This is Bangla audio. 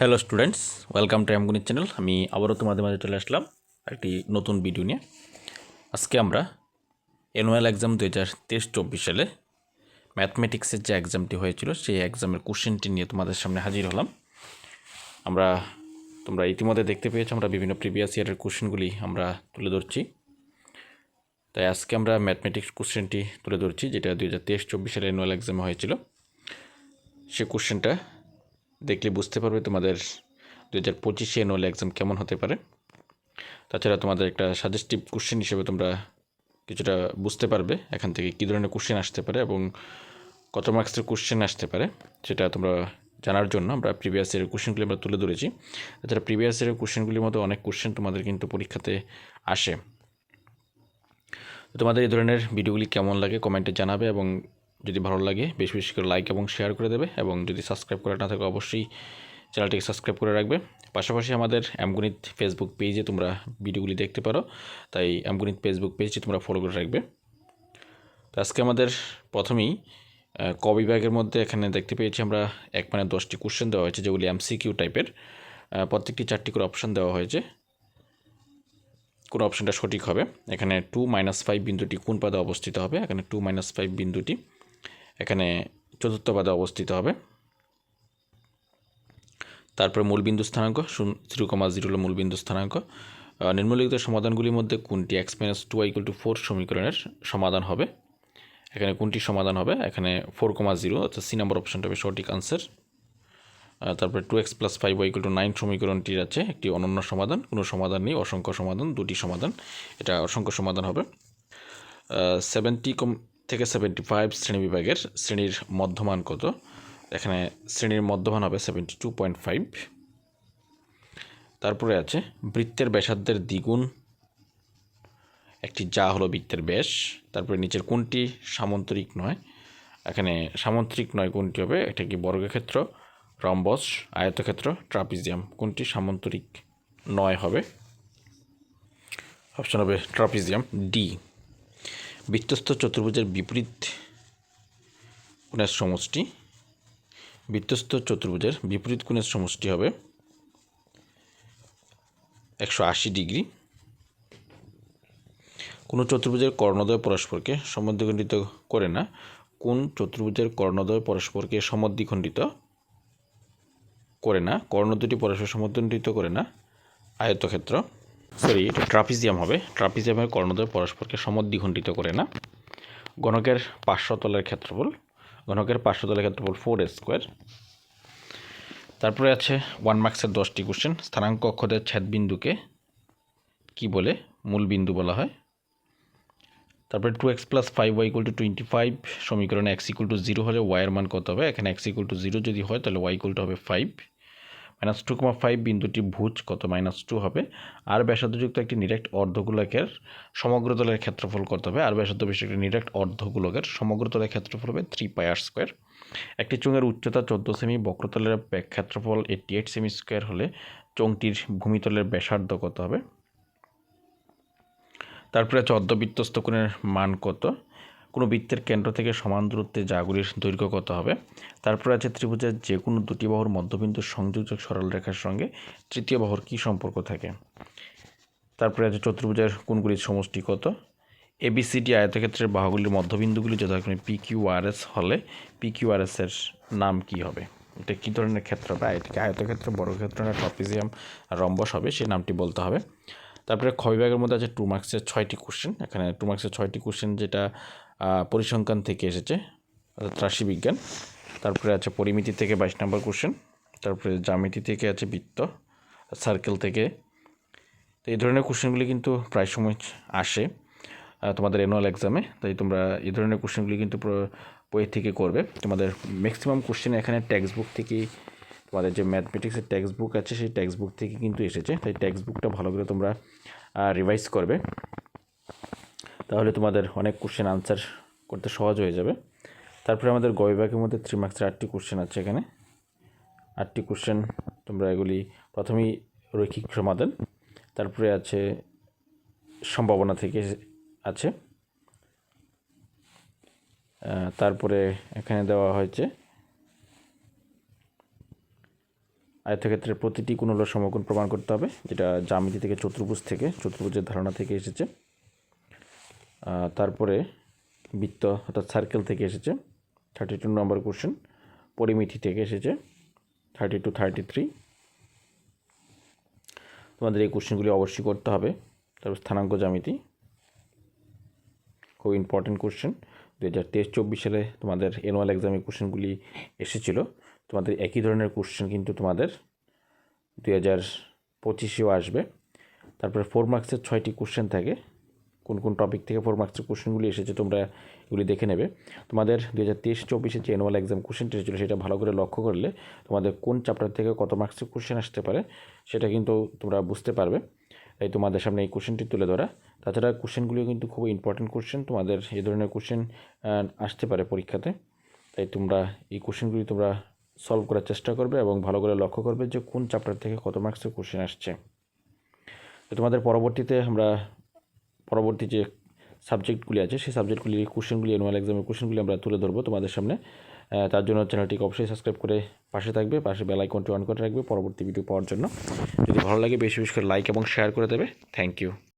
হ্যালো স্টুডেন্টস, ওয়েলকাম টু অ্যামগণিত চ্যানেল। আমি আবারও তোমাদের মাঝে চলে আসলাম একটি নতুন ভিডিও নিয়ে। আজকে আমরা অ্যানুয়াল এক্সাম 2023-24 সালে ম্যাথমেটিক্সের যে এক্সামটি হয়েছিল সেই এক্সামের কোশ্চেনটি নিয়ে তোমাদের সামনে হাজির হলাম। তোমরা ইতিমধ্যে দেখতে পেয়েছো আমরা বিভিন্ন প্রিভিয়াস ইয়ারের কোশ্চেনগুলি আমরা তুলে ধরছি। তাই আজকে আমরা ম্যাথমেটিক্স কোশ্চেনটি তুলে ধরছি যেটা 2023-24 সালে অ্যানুয়াল এক্সামে হয়েছিল। সে কোশ্চেনটা দেখলে বুঝতে পারবে তোমাদের 2025 অ্যানুয়াল এক্সাম কেমন হতে পারে। তাছাড়া তোমাদের একটা সাজেস্টিভ কোশ্চেন হিসেবে তোমরা কিছুটা বুঝতে পারবে এখান থেকে কী ধরনের কোশ্চেন আসতে পারে এবং কত মার্কসের কোশ্চেন আসতে পারে সেটা তোমরা জানার জন্য আমরা প্রিভিয়াস ইয়ারের কোশ্চেনগুলি আমরা তুলে ধরেছি। তাছাড়া প্রিভিয়াস ইয়ারের কোশ্চেনগুলির মধ্যে অনেক কোশ্চেন তোমাদের কিন্তু পরীক্ষাতে আসে। তোমাদের এই ধরনের ভিডিওগুলি কেমন লাগে কমেন্টে জানাবে এবং যদি ভালো লাগে বেশি বেশি করে লাইক এবং শেয়ার করে দেবে এবং যদি সাবস্ক্রাইব করা না থাকে অবশ্যই চ্যানেলটিকে সাবস্ক্রাইব করে রাখবে। পাশাপাশি আমাদের অ্যামগণিত ফেসবুক পেজে তোমরা ভিডিওগুলি দেখতে পারো, তাই অ্যামগণিত ফেসবুক পেজটি তোমরা ফলো করে রাখবে। তো আজকে আমাদের প্রথমেই ক বিভাগের মধ্যে এখানে দেখতে পেয়েছি আমরা 10টি কোশ্চেন দেওয়া হয়েছে যেগুলি এমসিকিউ টাইপের। প্রত্যেকটি 4টি করে অপশান দেওয়া হয়েছে, কোন অপশানটা সঠিক হবে। এখানে 2-5 বিন্দুটি কোন পাদে অবস্থিত হবে, এখানে 2-5 বিন্দুটি এখানে চতুর্থ পাদে অবস্থিত হবে। তারপরে মূলবিন্দু স্থানাঙ্ক 0,0 হলো মূলবিন্দু স্থানাঙ্ক। নিম্নলিখিত সমাধানগুলির মধ্যে কোনটি x-2y = 4 সমীকরণের সমাধান হবে, এখানে কোনটি সমাধান হবে, এখানে 4,0 অর্থাৎ সি নম্বর অপশানটা হবে সঠিক আনসার। তারপরে 2x + 5y = 9 সমীকরণটির আছে একটি অনন্য সমাধান, কোনো সমাধান নেই, অসংখ্য সমাধান, দুটি সমাধান, এটা অসংখ্য সমাধান হবে। 70 থেকে 75 শ্রেণী বিভাগের শ্রেণীর মধ্যমান কত, এখানে শ্রেণীর মধ্যমান হবে 72.5। তারপরে আছে বৃত্তের ব্যাসার্ধের দ্বিগুণ একটি যা হলো বৃত্তের ব্যাস। তারপরে নিচের কোনটি সামান্তরিক নয়, এখানে সামান্তরিক নয় কোনটি হবে, এটা কি বর্গক্ষেত্র, রম্বস, আয়তক্ষেত্র, ট্রাপিজিয়াম, কোনটি সামান্তরিক নয় হবে, অপশন হবে ট্রাপিজিয়াম ডি। বৃত্তস্থ চতুর্ভুজের বিপরীত কোণের সমষ্টি, বৃত্তস্থ চতুর্ভুজের বিপরীত কোণের সমষ্টি হবে 180 ডিগ্রি। কোনো চতুর্ভুজের কর্ণদ্বয় পরস্পরকে সমদ্বিখণ্ডিত করে না, কোন চতুর্ভুজের কর্ণদ্বয় পরস্পরকে সমদ্বিখণ্ডিত করে না, কর্ণ দুটি পরস্পর সমদ্বিখণ্ডিত করে না, আয়তক্ষেত্র, সরি এটা ট্রাপিজিয়াম হবে, ট্রাপিজিয়ামের কর্ণদ্বয় পরস্পরকে সমদ্বিখণ্ডিত করে না। গণকের পার্শ্বতলের ক্ষেত্রফল, গণকের পার্শ্বতলের ক্ষেত্রফল 4a²। তারপরে আছে 1 মার্কসের 10টি কোশ্চেন। স্থানাঙ্ক অক্ষদের ছেদবিন্দুকে কি বলে, মূল বিন্দু বলা হয়। তারপরে 2x + 5y = 25 সমীকরণে x = 0 হলে y এর মান কত হবে, এখানে x = 0 যদি হয় তাহলে y হবে 5। -2,5 বিন্দুটি ভুজ কত, -2 হবে। আর ব্যাসার্ধযুক্ত একটি নিরেট অর্ধগোলকের সমগ্রতলের ক্ষেত্রফল কত হবে, আর ব্যাসার্ধ বিশিষ্ট একটি নিরেট অর্ধগোলকের সমগ্রতলের ক্ষেত্রফল হবে 3πr²। একটি চোঙের উচ্চতা 14 সেমি, বক্রতলের ক্ষেত্রফল 88 সেমি² হলে চোঙটির ভূমিতলের ব্যাসার্ধ কত হবে। তারপরে আছে অর্ধবৃত্তস্থ কোণের মান কত, কোনো বৃত্তের কেন্দ্র থেকে সমান দূরত্বে যাগুলির দৈর্ঘ্য কত হবে। তারপরে আছে ত্রিভুজের যে কোনো দুটি বাহুর মধ্যবিন্দুর সংযোজক সরলরেখার সঙ্গে তৃতীয় বাহুর কী সম্পর্ক থাকে। তারপরে আছে চতুর্ভুজের কোণগুলির সমষ্টি কত। এবিসিডি আয়তক্ষেত্রের বাহুগুলির মধ্যবিন্দুগুলি যথাক্রমে PQRS হলে PQRS এর নাম কি হবে, এটা কী ধরনের ক্ষেত্র হবে, এটাকে আয়তক্ষেত্র, বর্গক্ষেত্র না ট্রাপিজিয়াম, রম্বস হবে, সেই নামটি বলতে হবে। তারপরে খ বিভাগের মধ্যে আছে 2 মার্কসের 6টি কোশ্চেন। এখানে 2 মার্কসের 6টি কোশ্চেন যেটা পরিসংখ্যান থেকে এসেছে, অর্থাৎ রাশিবিজ্ঞান। তারপরে আছে পরিমিতি থেকে 22 নম্বর কোশ্চেন। তারপরে জ্যামিতি থেকে আছে বৃত্ত, সার্কেল থেকে। তো এই ধরনের কোশ্চেনগুলি কিন্তু প্রায় সময় আসে তোমাদের অ্যানুয়াল এক্সামে, তাই তোমরা এই ধরনের কোশ্চেনগুলি কিন্তু বই থেকে করবে। তোমাদের ম্যাক্সিমাম কোশ্চেন এখানে টেক্সট বুক থেকেই, তোমাদের যে ম্যাথমেটিক্সের টেক্সট বুক আছে সেই টেক্সট বুক থেকে কিন্তু এসেছে, তাই টেক্সট বুকটা ভালো করে তোমরা রিভাইজ করবে, তাহলে তোমাদের অনেক কোশ্চেন আনসার করতে সহজ হয়ে যাবে। তারপরে আমাদের গ বিভাগের মধ্যে 3 মার্কসের 8টি কোশ্চেন আছে। এখানে 8টি কোশ্চেন তোমরা এগুলি প্রথমেই রৈখিক সমাধান, তারপরে আছে সম্ভাবনা থেকে আছে, তারপরে এখানে দেওয়া হয়েছে আয়তক্ষেত্রের প্রতিটি কোণ হলো সমকোণ প্রমাণ করতে হবে, যেটা জ্যামিতি থেকে চতুর্ভুজের ধারণা থেকে এসেছে। তারপরে বৃত্ত অর্থাৎ সার্কেল থেকে এসেছে 32 নম্বর কোশ্চেন। পরিমিতি থেকে এসেছে 32, 33। তোমাদের এই কোশ্চেনগুলি অবশ্যই করতে হবে। তারপর স্থানাঙ্ক জ্যামিতি, খুব ইম্পর্টেন্ট কোশ্চেন। 2023-24 সালে তোমাদের অ্যানুয়াল এক্সামে কোশ্চেনগুলি এসেছিল। তোমাদের একই ধরনের কোশ্চেন কিন্তু তোমাদের 2025-এও আসবে। তারপরে 4 মার্কসের 6টি কোশ্চেন থাকে। কোন কোন টপিক থেকে 4 মার্কসের কোশ্চেনগুলি এসেছে তোমরা এগুলি দেখে নেবে। তোমাদের 2023-24 যে অ্যানুয়াল এক্সাম কোশ্চেনটি এসেছিলো সেটা ভালো করে লক্ষ্য করলে তোমাদের কোন চ্যাপ্টার থেকে কত মার্কসের কোশ্চেন আসতে পারে সেটা কিন্তু তোমরা বুঝতে পারবে। তাই তোমাদের সামনে এই কোশ্চেনটি তুলে ধরা। তাছাড়া কোশ্চেনগুলিও কিন্তু খুব ইম্পর্টেন্ট কোশ্চেন, তোমাদের এই ধরনের কোশ্চেন আসতে পারে পরীক্ষাতে। তাই তোমরা এই কোশ্চেনগুলি তোমরা সলভ করার চেষ্টা করবে এবং ভালো করে লক্ষ্য করবে যে কোন চ্যাপ্টার থেকে কত মার্কসের কোশ্চেন আসছে। তো তোমাদের পরবর্তী যে সাবজেক্টগুলি আছে সেই সাবজেক্টগুলির কোশ্চেনগুলি অ্যানুয়াল এক্সামের কোশ্চেনগুলি আমরা তুলে ধরবো তোমাদের সামনে। তার জন্য চ্যানেলটিকে অবশ্যই সাবস্ক্রাইব করে পাশে থাকবে, পাশে বেল আইকনটি অন করে রাখবে পরবর্তী ভিডিও পাওয়ার জন্য। যদি ভালো লাগে বেশি বেশি করে লাইক এবং শেয়ার করে দেবে। Thank you.